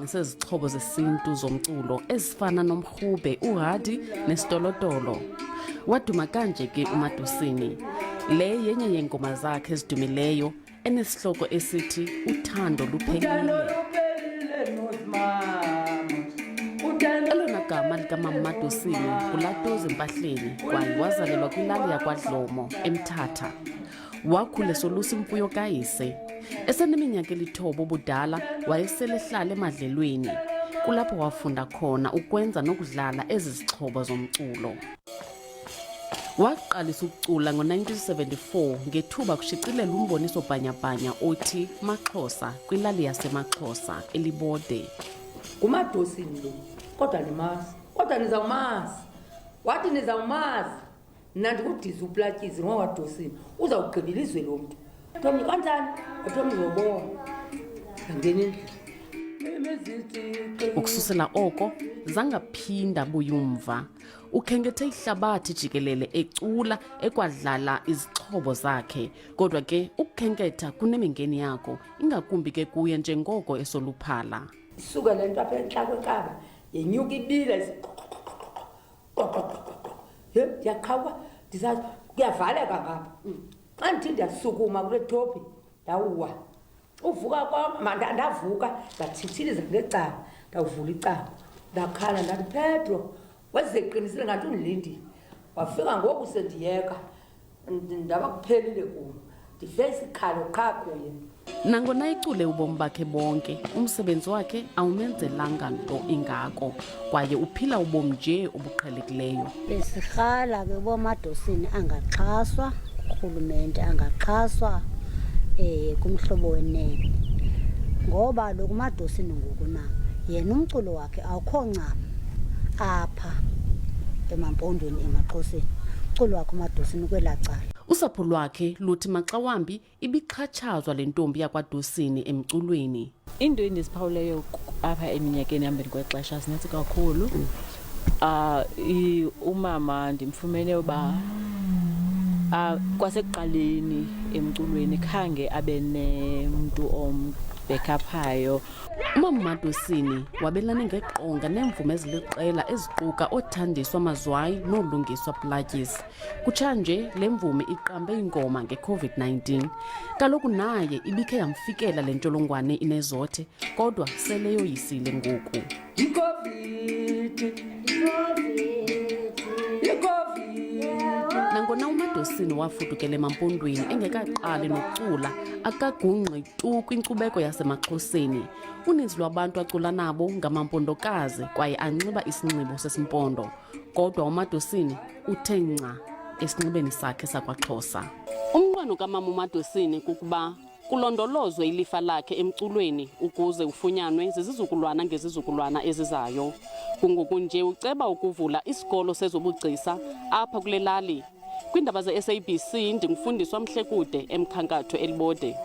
sezixhobo zesintu zomculo ezifana nomrhube, uhadi nesitolotolo. Waduma kanje ke uMadosini. Le yenye yengoma zakhe ezidumileyo enesihloko esithi uthando luphelile. Elona gama likaMam'uMadosini ngulatozi Mpahleni, kwaye wazalelwa kwilali yakwaDlomo eMthatha. Wakhula esolusa imfuyo kayise. Eseneminyaka elithoba ubudala wayeselehlala emadlelweni. Kulapho wafunda khona ukwenza nokudlala ezi zixhobo zomculo. Waqalisa ukucula ngo-1974 ngethuba kushicilela umboniso bhanyabhanya othi Maxhosa kwilali yaseMaxhosa eLibode. UMadosini lo kodwa nimazi, kodwa nizawumazi. Wathi nizawumazi nandikudiza uplatyizi ngoMadosini uzawugqibela izwe lo mntu. Thomi kanjani? Thomi uzobona. Ngangeni ukususela oko zangaphinda buyumva. Ukhenkethe ihlabathi jikelele ecula ekwadlala izixhobo zakhe. Kodwa ke ukukhenketha kunemingeni yakho, ingakumbi ke kuye njengoko esoluphala. Isuka le nto apha enhla kwekaba yenyuka ibile yaqhawa ndisathi kuyavaleka ngapha. Xa ndithi ndiyasukuma kule topi ndawuwa. Uvuka kwam ndavuka ndathithiliza ngecala ndawuvula icala ndakhala ndathi Pedro wazeqinisile ngathi undilindile. Wafika ngoku sendiyeka ndaba kuphelile kuyo ndive isikhalo qha kuye. Nangona icule ubomi bakhe bonke, umsebenzi wakhe awumenzelanga nto ingako, kwaye uphila ubomi nje obuqhelekileyo. Besirhala ke uMadosini angaxhaswa, urhulumente angaxhaswa kumhlobo wenene. Ngoba lo uMadosini ngoku na yena umculo wakhe awukho ncam apha emampondweni emaXhoseni. Umculo wakhe uMadosini kwelacala. Usapho lwakhe luthi maxa wambi ibixhatshazwa le ntombi yakwaDosini emculweni. Into endiziphawuleyo apha eminyakeni ehambeni kwexesha zinintsi kakhulu. Umama ndimfumene uba kwasekuqaleni emculweni khange abe nemntu ombhekhaphayo. Umam'uMadosini wabelane ngeqonga neemvumi eziliqela eziquka othandiswa mazwayi noolungiswa platyis. Kutshanje le mvumi iqambe ingoma nge-COVID-19. Kaloku naye ibikhe yamfikela le ntsholongwane inezothe, kodwa sele yoyisile ngoku. Nangona uMadosini wafudukela emampondweni engekaqali nokucula, akagungqi tu kwinkcubeko yasemaXhoseni. Uninzi lwabantu acula nabo ngamampondokazi kwaye anxiba isinxibo sesimpondo. Kodwa uMadosini uthe nca esinxibeni sakhe sakwaXhosa. Umnqweno kaMam'uMadosini kukuba kulondolozwe ilifa lakhe emculweni ukuze ufunyanwe zizizukulwana ngezizukulwana ezizayo. Kungoku nje uceba ukuvula isikolo sezobugcisa apha kule lali. Kwiindaba ze-SABC ndingufundiswa Mhlekude eMkhankatho eLibode.